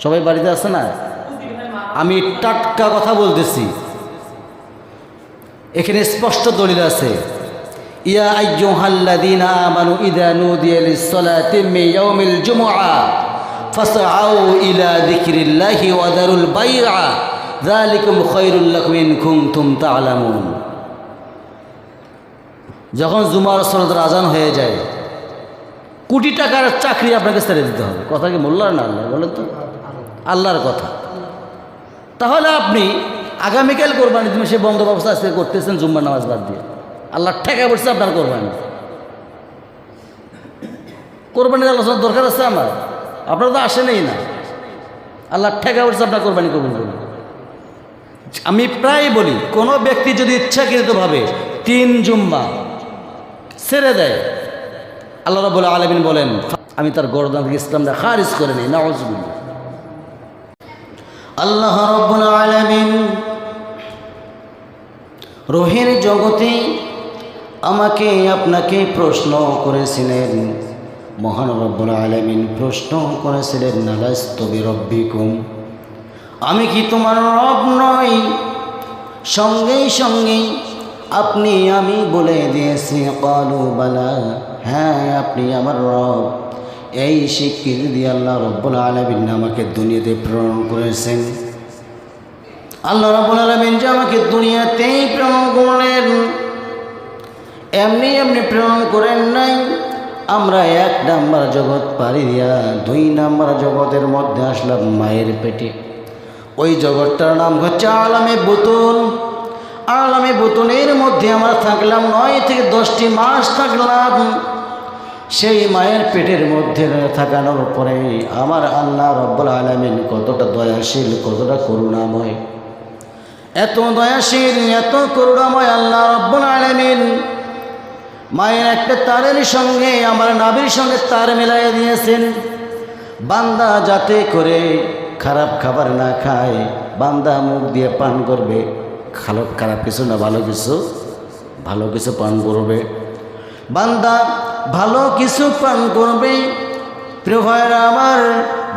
সবাই বাড়িতে আছে না? আমি টাটকা কথা বলতেছি, এখানে স্পষ্ট দলিল আছে। ইয়া আইয়ুহাল্লাযীনা আমানু ইযা নুদিয়া লিস-সালাতি মিন ইয়াউমিল জুমআ ফাসআউ ইলা যিকরিল্লাহি ওয়া যারুল বাই'a যালিকুম খায়রুল লাকুম ইন কুনতুম তা'লামুন। যখন জুমার সালাতের আজান হয়ে যায়, কোটি টাকার চাকরি আপনাকে ছেড়ে দিতে হবে। কথা কি মোল্লার না আল্লাহ বলেন তো? আল্লাহর কথা। তাহলে আপনি আগামীকাল কোরবানি দিন সে বন্দোবস্ত আজকে করতেছেন জুম্মার নামাজ বাদ দিয়ে, আল্লাহ ঠেকা পড়ছে আপনার কোরবানি। কোরবানির আলোচনার দরকার আছে আমার? আপনারা তো আসেনই না। আল্লাহ ঠেকা পড়ছে আপনার কোরবানি কবুল করুন। আমি প্রায় বলি, কোনো ব্যক্তি যদি ইচ্ছাকৃতভাবে 3 জুম্মা ছেড়ে দেয়, আল্লাহ রাব্বুল আলামিন বলেন আমি তার গর্দান থেকে ইসলামটা খারিজ করে নিই। নাউযুবিল্লাহ। আল্লাহ রাব্বুল আলামিন রুহের জগতে আমাকে আপনাকে প্রশ্ন করেছিলেন। মহান রব্বুল আলামিন প্রশ্ন করেছিলেন আলাস্তু বিরব্বিকুম, আমি কি তোমার রব নই? সঙ্গেই সঙ্গেই আমি বলে দিয়েছি ক্বালু বালা, হ্যাঁ আপনি আমার রব। এই স্বীকৃতি দিয়ে আল্লাহ রব্বুল আলামিন আমাকে দুনিয়াতে প্রেরণ করেছেন। আল্লাহ রাব্বুল আলামিন যে আমাকে দুনিয়াতেই প্রেরণ করলেন, এমনি এমনি প্রেরণ করেন নাই। আমরা 1 নাম্বার জগৎ পাড়ি দিয়া 2 নাম্বার জগতের মধ্যে আসলাম মায়ের পেটে। ওই জগৎটার নাম হচ্ছে আলামে বুতুন। আলামে বুতুনের মধ্যে আমরা থাকলাম 9 থেকে 10টি মাস থাকলাম। সেই মায়ের পেটের মধ্যে থাকানোর পরে আমার আল্লাহ রব্বুল আলামিন কতটা দয়াশীল, কতটা করুণাময়, এত দয়াশীল, এত করুণাময় আল্লাহ রব্বুল আলামিন মায়ের একটা তারের সঙ্গে আমার নাভির সঙ্গে তার মিলাই দিয়েছেন। বান্দা যাতে করে খারাপ খাবার না খায়, বান্দা মুখ দিয়ে পান করবে খারাপ কিছু না ভালো কিছু, ভালো কিছু পান করবে। বান্দা ভালো কিছু পান করবে। প্রিয় ভাইরা আমার,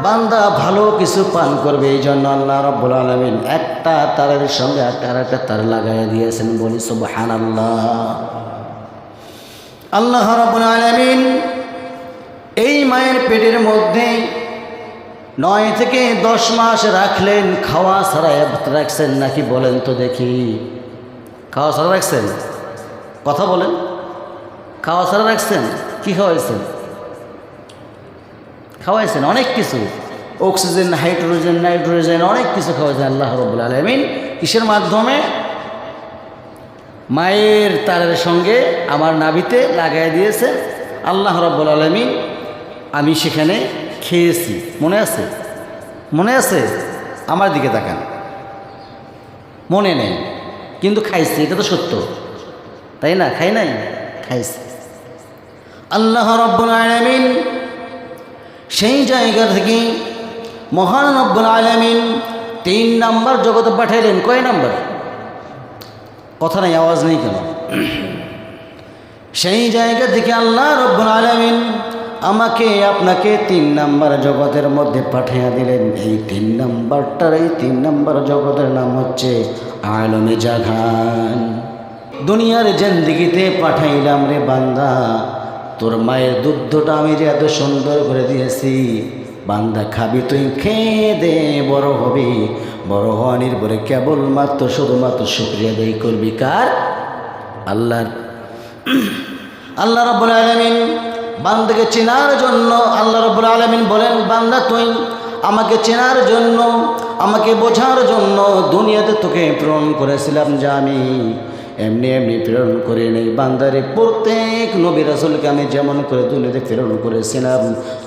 বান্দা ভালো কিছু পান করবে। এই জন্য আল্লাহ রাব্বুল আলামিন একটা তারের সঙ্গে আরেকটা তার লাগাইয়া দিয়েছেন। বলি সুবহানাল্লাহ। আল্লাহ রাব্বুল আলামিন এই মায়ের পেটের মধ্যে 9 থেকে 10 মাস রাখলেন। খাওয়া ছাড়া রাখছেন নাকি বলেন তো দেখি? খাওয়া ছাড়া রাখছেন? কথা বলেন। খাওয়া ছাড়া রাখছেন? কি খাওয়াইছেন? খাওয়াইছেন অনেক কিছু, অক্সিজেন, হাইড্রোজেন, নাইট্রোজেন, অনেক কিছু খাওয়াইছেন আল্লাহ রাব্বুল আলামিন। কিসের মাধ্যমে? মায়ের তারের সঙ্গে আমার নাভিতে লাগাই দিয়েছে আল্লাহ রাব্বুল আলামিন। আমি সেখানে খেয়েছি। মনে আছে? মনে আছে? আমার দিকে তাকান। মনে নেই কিন্তু খাইছি, এটা তো সত্য, তাই না? খাই নাই? খাইছি। আল্লাহ রাব্বুল আলামিন সেই জায়গা থেকে মহান রব্বুল আলামিন 3 নাম্বার জগতে পাঠাইলেন। কয় নাম্বার? কথা নাই, আওয়াজ নেই কেন? সেই জায়গা থেকে আল্লাহ রাব্বুল আলামিন আমাকে আপনাকে 3 নাম্বার জগতের মধ্যে পাঠিয়ে দিলেন। এই 3 নাম্বার জগতের নাম হচ্ছে আলমে জাহান। দুনিয়ার জিন্দেগিতে পাঠাইলাম রে বান্দা, তোর মায়ের দুধটা আমি যে এত সুন্দর করে দিয়েছি, বান্দা খাবি তুই, খেয়ে দে, বড় হবি। বড় হওয়ার পরে কেবলমাত্র শুধুমাত্র শুকরিয়া আদায় করবি কার? আল্লাহর। আল্লাহ রাব্বুল আলামিন বান্দাকে চেনার জন্য আল্লাহ রাব্বুল আলামিন বলেন, বান্দা তুই আমাকে চেনার জন্য, আমাকে বোঝার জন্য দুনিয়াতে তোকে প্রেরণ করেছিলাম। যে আমি এমনি এমনি প্রেরণ করে নেই বান্দারে। প্রত্যেক নবী রাসূলকে আমি যেমন করে দুনিয়াতে প্রেরণ করেছিলাম,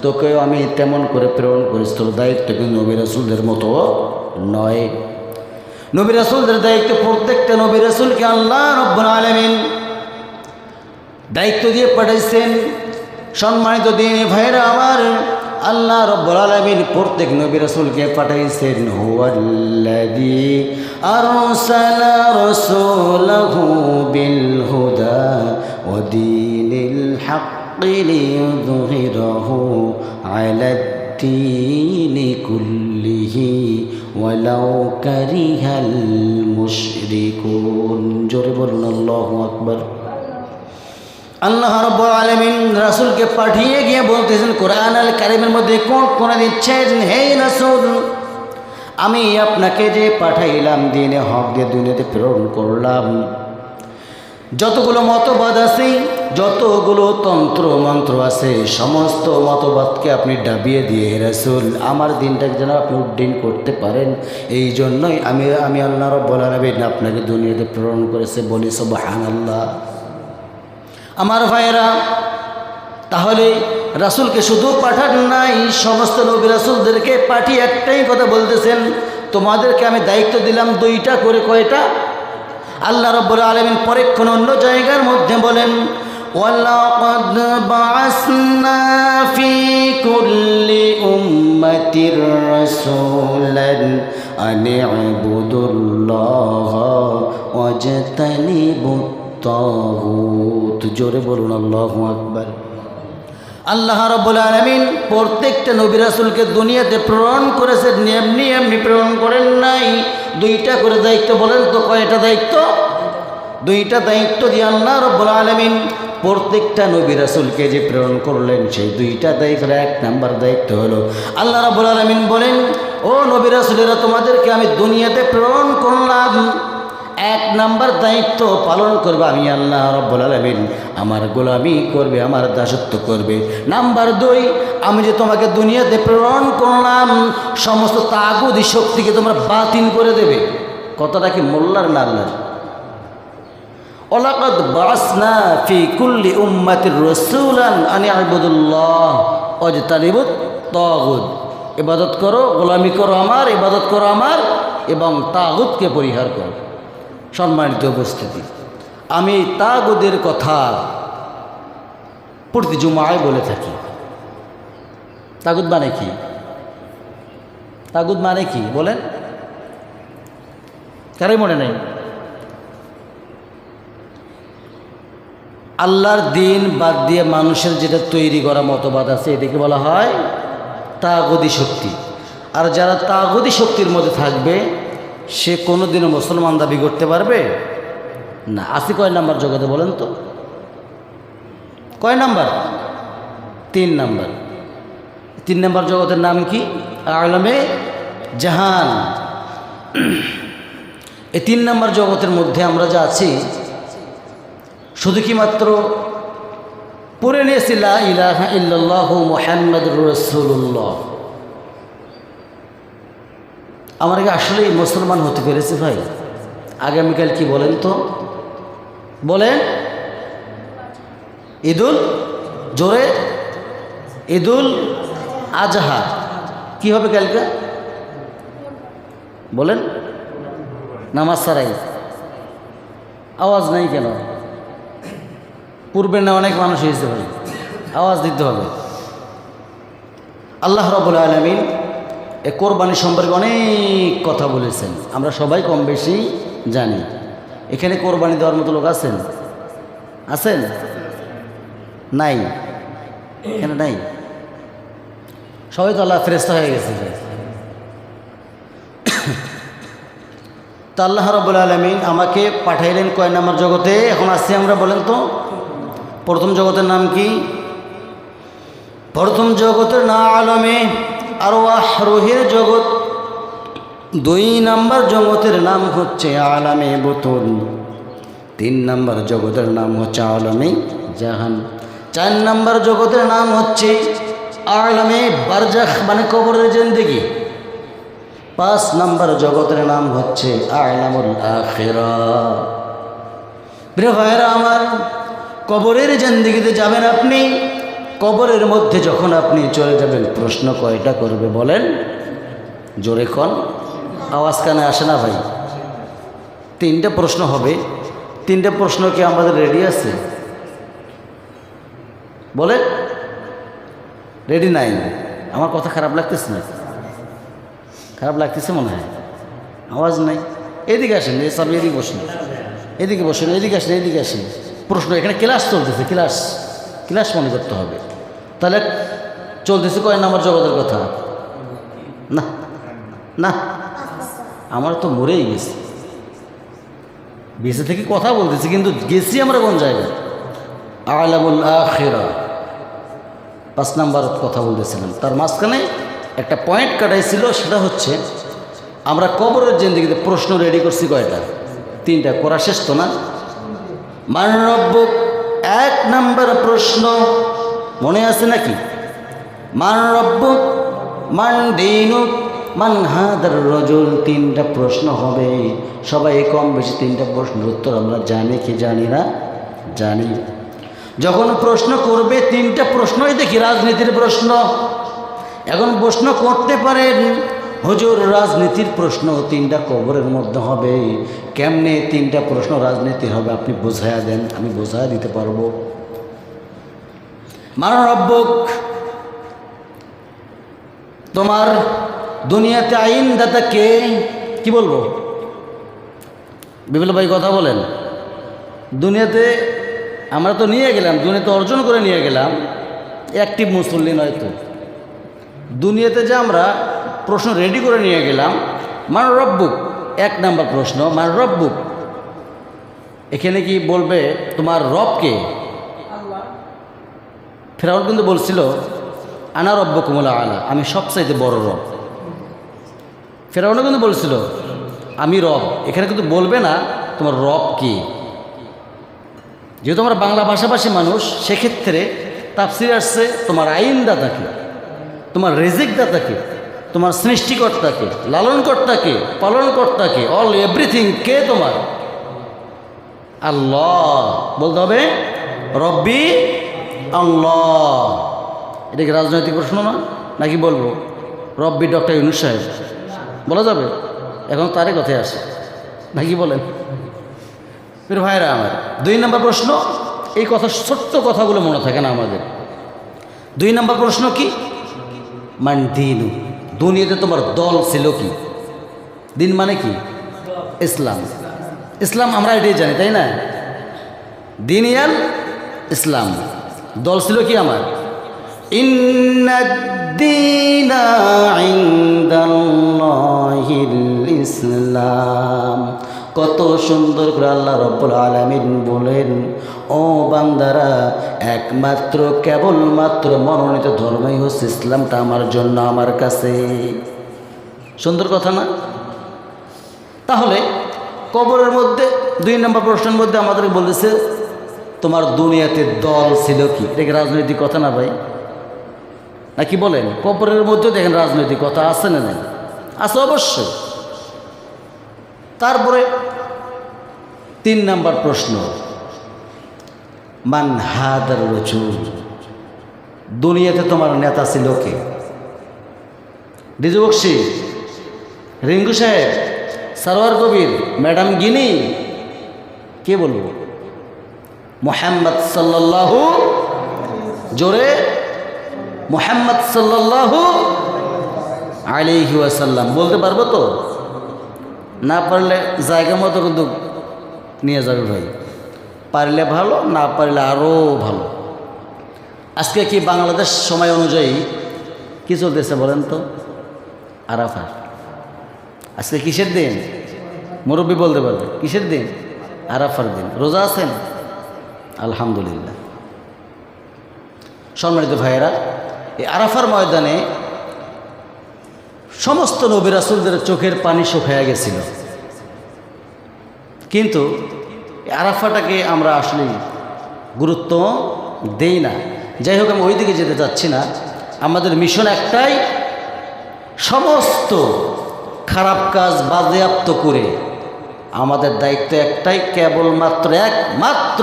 তোকেও আমি তেমন করে প্রেরণ করেছি। তোর দায়িত্ব কিন্তু নবী রাসূলদের মতো নয়। নবী রাসূলদের দায়িত্ব, প্রত্যেকটা নবী রাসূলকে আল্লাহ রাব্বুল আলামিন দায়িত্ব দিয়ে পাঠাইছেন। সম্মানিত দিনী ভাইরা আমার, আল্লাহ রাব্বুল আলামিন প্রত্যেক নবী রাসূলকে পাঠাইছেন। হুয়াল্লাযী আরসালা রাসূলাহু বিল হুদা ওয়া দীনিল হাক্কি লিইয়ুযহিরাহু আলাদ الدين كله ولو كره المشركون জোরে বলুন আল্লাহু আকবার। আল্লাহ রাব্বুল আলামিন রাসূলকে পাঠিয়ে গিয়ে বলতেছেন কোরআন আল কারীমের মধ্যে কোন কোন দিচ্ছেন, হে রাসূল আমি আপনাকে যে পাঠাইলাম দিনে হক দিয়ে দুনিয়াতে প্রেরণ করলাম, যতগুলো মতবাদ আছে, যতগুলো তন্ত্র মন্ত্র আছে, সমস্ত মতবাদকে আপনি ডাবিয়ে দিয়ে রাসূল আমার দিনটাকে যেন আপনি উড্ডীন করতে পারেন, এই জন্যই আমি আল্লাহ রাব্বুল আলামিন আপনাকে দুনিয়াতে প্রেরণ করেছে। বলি সুবহানাল্লাহ। আমার ভাইয়েরা, তাহলে রাসূলকে শুধু পাঠান নাই, সমস্ত নবী রাসূলদেরকে পাঠিয়ে একটাই কথা বলতেছেন, তোমাদেরকে আমি দায়িত্ব দিলাম দুইটা করে। কয়টা? আল্লাহ রাব্বুল আলামিন পরেক্ষণ অন্য জায়গার মধ্যে বলেন, ওয়ালাকাদ বাআসনা ফি কুল্লি উম্মাতির রাসূলান আন ইবুদুল্লাহা ওয়াজতানিবুত তাগুত। জোরে বলুন আল্লাহু আকবার। আল্লাহ রাব্বুল আলামিন প্রত্যেকটা নবী রাসূলকে দুনিয়াতে প্রেরণ করেছেন, এমনি এমনি প্রেরণ করেন নাই, দুইটা করে দায়িত্ব। বলেন তো কয়টা দায়িত্ব? দুইটা দায়িত্ব দিয়ে আল্লাহ রাব্বুল আলামিন প্রত্যেকটা নবী রাসূলকে যে প্রেরণ করলেন, সেই দুইটা দায়িত্বের এক নাম্বার দায়িত্ব হলো আল্লাহ রাব্বুল আলামিন বলেন, ও নবী রাসূলেরা তোমাদেরকে আমি দুনিয়াতে প্রেরণ করলাম, এক নাম্বার দায়িত্ব পালন করবে আমি আল্লাহ রাব্বুল আলামিন, আমার গোলামি করবে, আমার দাসত্ব করবে। নাম্বার দুই, আমি যে তোমাকে দুনিয়াতে প্রেরণ করলাম, সমস্ত তাগুতি শক্তিকে তোমরা বাতিল করে দেবে। কথাটা কি মোল্লার না আল্লাহর? ওয়ালাকাদ বাআসনা ফি কুল্লি উম্মাতির রাসূলান আন ইবুদুল্লাহ ওয়াজতানিবুত তাগুত। ইবাদত করো, গোলামি করো আমার, ইবাদত করো আমার, এবং তাগুতকে পরিহার করো। সম্মানিত উপস্থিতি, আমি তাগুদের কথা প্রতি জুমায় বলে থাকি। তাগুত মানে কি? তাগুত মানে কি বলেন? কারই মনে নেই? আল্লাহর দিন বাদ দিয়ে মানুষের যেটা তৈরি করা মতবাদ আছে, এটাকে বলা হয় তাগুতি শক্তি। আর যারা তাগুতি শক্তির মধ্যে থাকবে, সে কোনোদিনও মুসলমান দাবি করতে পারবে না। আছে কয় নাম্বার জগতে বলেন তো? কয় নাম্বার? 3 নাম্বার। 3 নাম্বার জগতের নাম কি? আলমে জাহান। এই 3 নাম্বার জগতের মধ্যে আমরা যা আছি, শুধু কি মাত্র পড়ে নিয়েছি লা ইলাহা ইল্লাল্লাহু মুহাম্মাদুর রাসূলুল্লাহ। আমার কি আসলেই মুসলমান হতে পেরেছে ভাই? আগামীকাল কি বলেন তো? বলেন। জোরে ঈদুল আজহা কি হবে কালকে? বলেন। নামাজ ছাড়াই। আওয়াজ নাই কেন? পূর্বে না অনেক মানুষ হয়েছে ভাই, আওয়াজ দিতে হবে। আল্লাহ রাব্বুল আলামিন এ কোরবানি সম্পর্কে অনেক কথা বলেছেন, আমরা সবাই কম বেশি জানি। এখানে কোরবানি দেওয়ার মতো লোক আছেন? আছেন? নাই? এখানে নাই? সবাই তো আল্লাহ ফেরেশতা হয়ে গেছে। তা আল্লাহ রাব্বুল আলামিন আমাকে পাঠাইলেন কয় নাম্বার জগতে? এখন আসছি আমরা, বলেন তো। প্রথম জগতের নাম কি? প্রথম জগতের নাম আলমে আরওয়াহ, রুহের জগৎ। 2 নাম্বার জগতের নাম হচ্ছে আলামে বুতুন। 3 নাম্বার জগতের নাম হচ্ছে আলামে জাহান। 4 নাম্বার জগতের নাম হচ্ছে আলামে বারজাখ, মানে কবরের জিন্দেগি। 5 নাম্বার জগতের নাম হচ্ছে আলামুল আখিরাহ। প্রিয় ভাইরা আমার, কবরের জিন্দেগিতে যাবেন আপনি, কবরের মধ্যে যখন আপনি চলে যাবেন, প্রশ্ন কয়টা করবে বলেন? জোরে কোন? আওয়াজ কানে আসে না ভাই? 3টা প্রশ্ন হবে। 3টা প্রশ্ন কি আমাদের রেডি আছে? বলেন। রেডি নাই? আমার কথা খারাপ লাগতেছে না? খারাপ লাগতেছে মনে হয়। আওয়াজ নাই। এদিকে আসেন, সব এদিকে বসুন, এদিকে বসুন, এদিকে আসেন, এদিকে আসেন। প্রশ্ন, এখানে ক্লাস চলতেছে, ক্লাস মনে করতে হবে। তাহলে চলতেছে কয় নাম্বার জগতের কথা? না না, আমার তো মরেই গেছি, বেঁচে থেকে কথা বলতেছি, কিন্তু গেছি আমরা কোন জায়গায়? আলামুল আখিরা 5 নাম্বার কথা বলতেছিলাম। তার মাঝখানে একটা পয়েন্ট কাটাইছিল, সেটা হচ্ছে আমরা কবরের জিন্দেগিতে প্রশ্ন রেডি করছি কয়টা? 3টা। করা শেষ তো না? মান রব্বুক 1 নাম্বার প্রশ্ন, মনে আছে নাকি? মান রব্বুক, মান দীনুক, মান হাদার রাজুল, 3টা প্রশ্ন হবে। সবাই কম বেশি 3টা প্রশ্নের উত্তর আমরা জানি কি জানি না? জানি। যখন প্রশ্ন করবে 3টা প্রশ্নই দেখি রাজনীতির প্রশ্ন। এখন প্রশ্ন করতে পারেন হুজুর রাজনীতির প্রশ্ন 3টা কবরের মধ্যে হবে, কেমনে 3টা প্রশ্ন রাজনীতির হবে আপনি বোঝায়া দেন, আমি বোঝায়া দিতে পারবো। মান রব্বুক, তোমার দুনিয়াতে আইনদাতা কে? কি বলবো? বিপুল ভাই কথা বলেন। দুনিয়াতে আমরা তো নিয়ে গেলাম, দুনিয়াতে অর্জন করে নিয়ে গেলাম, অ্যাক্টিভ মুসল্লি নয় তো। দুনিয়াতে যে আমরা প্রশ্ন রেডি করে নিয়ে গেলাম, মান রব্বুক 1 নাম্বার প্রশ্ন, মান রব্বুক, এখানে কি বলবে তোমার রব কে? ফেরাউন কিন্তু বলছিল আনা রব্বুকুমুল আলা, আমি সবচাইতে বড় রব। ফেরাউনও কিন্তু বলছিল আমি রব। এখানে কিন্তু বলবে না তোমার রব কি। যেহেতু আমরা বাংলা ভাষাভাষী মানুষ, সেক্ষেত্রে তাফসিরে আসছে তোমার আইনদাতাকে, তোমার রিজিকদাতাকে, তোমার সৃষ্টিকর্তাকে, লালনকর্তাকে, পালনকর্তাকে, অল এভরিথিং কে? তোমার আল্লাহ। বলতে হবে রব্বি আল্লাহ। এটা কি রাজনৈতিক প্রশ্ন না? নাকি বলবো রব্বি ডক্টর ইউনূস সাহেব? বলা যাবে? এখন তারই কথায় আসে, নাকি বলেন? ফির ভাইরা আমার 2 নাম্বার প্রশ্ন, এই কথা ছোট্ট কথাগুলো মনে থাকে না আমাদের। 2 নাম্বার প্রশ্ন কি? মান দীনু, দুনিয়াতে তোমার দল ছিল কি? দিন মানে কি? ইসলাম। ইসলাম আমরা এটাই জানি, তাই না? দিনিয়াল ইসলাম। দল ছিল কি আমার? ইন্নাদ-দীনা ইনদাল্লাহিল ইসলাম। কত সুন্দর করে আল্লাহ রব্বুল আলামিন বলেন, ও বান্দারা, একমাত্র কেবলমাত্র মনোনীত ধর্মই হচ্ছে ইসলামটা আমার জন্য, আমার কাছে। সুন্দর কথা না? তাহলে কবরের মধ্যে 2 নম্বর প্রশ্নের মধ্যে আমাদের বলেছে তোমার দুনিয়াতে দল ছিল কি? এটা কি রাজনৈতিক কথা না ভাই? নাকি বলেন? কবরের মধ্যে দেখেন রাজনৈতিক কথা আছে না? নেই? আছে অবশ্যই। তারপরে 3 নম্বর প্রশ্ন, মান হাদার রাজুল, দুনিয়াতে তোমার নেতা ছিল কে? রিজু বক্সি, রিঙ্কু সাহেব, সরওয়ার কবির, ম্যাডাম গিনি, কে বলবো? মুহাম্মদ সাল্লাল্লাহু, জোরে, মুহাম্মদ সাল্লাল্লাহু আলাইহি ওয়াসাল্লাম। বলতে পারবো তো? না পারলে জায়গা মতো কিন্তু নিয়ে যাবে ভাই। পারলে ভালো, না পারলে আরও ভালো। আজকে কি বাংলাদেশ সময় অনুযায়ী কি চলতেছে বলেন তো? আরাফা। আজকে কিসের দিন? মুরব্বী বলতে পারবে কিসের দিন? আরাফার দিন। রোজা আছেন? আলহামদুলিল্লাহ। সম্মানিত ভাইয়েরা, এই আরাফার ময়দানে সমস্ত নবী রাসূলদের চোখের পানি শুকিয়ে গেছিল, কিন্তু আরাফাটাকে আমরা আসলে গুরুত্ব দেই না। যাই হোক, আমি ওই দিকে যেতে চাচ্ছি না। আমাদের মিশন একটাই, সমস্ত খারাপ কাজ বাজেয়াপ্ত করে আমাদের দায়িত্ব একটাই, কেবলমাত্র একমাত্র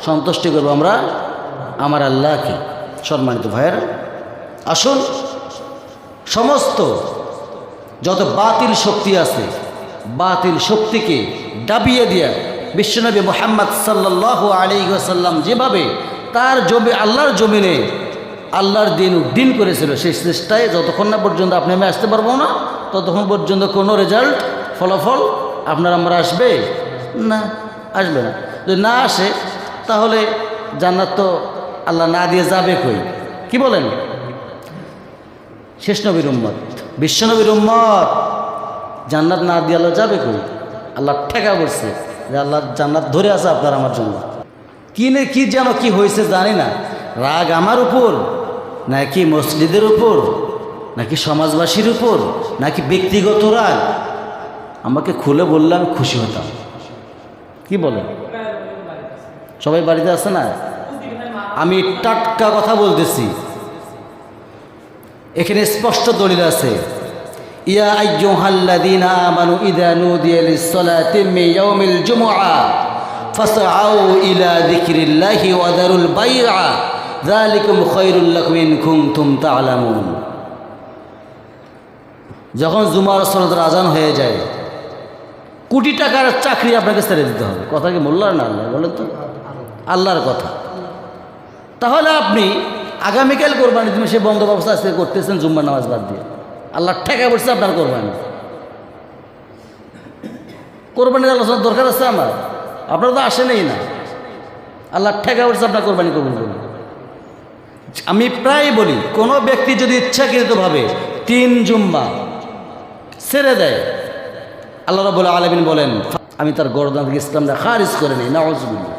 সন্তুষ্টি করবো আমরা আমার আল্লাহকে। সম্মানিত ভাইয়েরা, আসুন সমস্ত যত বাতিল শক্তি আছে, বাতিল শক্তিকে ডাবিয়ে দিয়া বিশ্বনবী মুহাম্মদ সাল্লাল্লাহু আলাইহি ওয়াসাল্লাম যেভাবে তার আল্লাহর জমিনে আল্লাহর দিন উদ্দিন করেছিল, সেই চেষ্টায় যতক্ষণ না পর্যন্ত আপনি আমি আসতে পারবো না, ততক্ষণ পর্যন্ত কোনো রেজাল্ট, ফলাফল আপনার আমরা আসবে না, আসবে না। যদি না আসে তাহলে জান্নাত তো আল্লাহ না দিয়ে যাবে কই? কি বলেন? শেষ নবীর উম্মত, বিশ্ব নবীর উম্মত, জান্নাত না দিয়ে আল্লাহ যাবে কই? আল্লাহ ঠেকা পড়ছে যে আল্লাহ জান্নাত ধরে আছে আপনার আমার জন্য। কি যেন কি হয়েছে জানি না, রাগ আমার উপর নাকি মসজিদের উপর নাকি সমাজবাসীর উপর নাকি ব্যক্তিগত রাগ, আমাকে খুলে বললে আমি খুশি হতাম। কি বলেন? সবাই বাড়িতে আছে না? আমি টাটকা কথা বলতেছি, এখানে স্পষ্ট দলিল আছে। ইয়া আইয়ুহাল্লাযীনা আমানু ইযা নুদিয়া লিস-সালাতি মিন ইয়াউমিল জুমআ ফাসআউ ইলা যিকরিল্লাহি ওয়া দারুল বাই'a যালিকুম খায়রুল লাকুম ইন কুনতুম তা'লামুন। যখন জুমার সালাতের আজান হয়ে যায়, কোটি টাকার চাকরি আপনাকে ছেড়ে দিতে হবে। কথা কি মোল্লার না আল্লাহ? বলেন তো, আল্লাহর কথা। তাহলে আপনি আগামীকাল কোরবানি তুমি সে বন্দোবস্ত আজকে করতেছেন জুম্মার নামাজ বাদ দিয়ে, আল্লাহ ঠেকা পড়ছে আপনার কোরবানি। কোরবানির আলোচনার দরকার আছে আমার? আপনারা তো আসেনই না। আল্লাহ ঠেকা পড়ছে আপনার কোরবানি কবুল করুন। আমি প্রায় বলি, কোনো ব্যক্তি যদি ইচ্ছাকৃতভাবে 3 জুম্মা ছেড়ে দেয়, আল্লাহ রাব্বুল আলামিন বলেন আমি তার গর্দান থেকে ইসলামটা খারিজ করে নিই, নাউযুবিল্লাহ।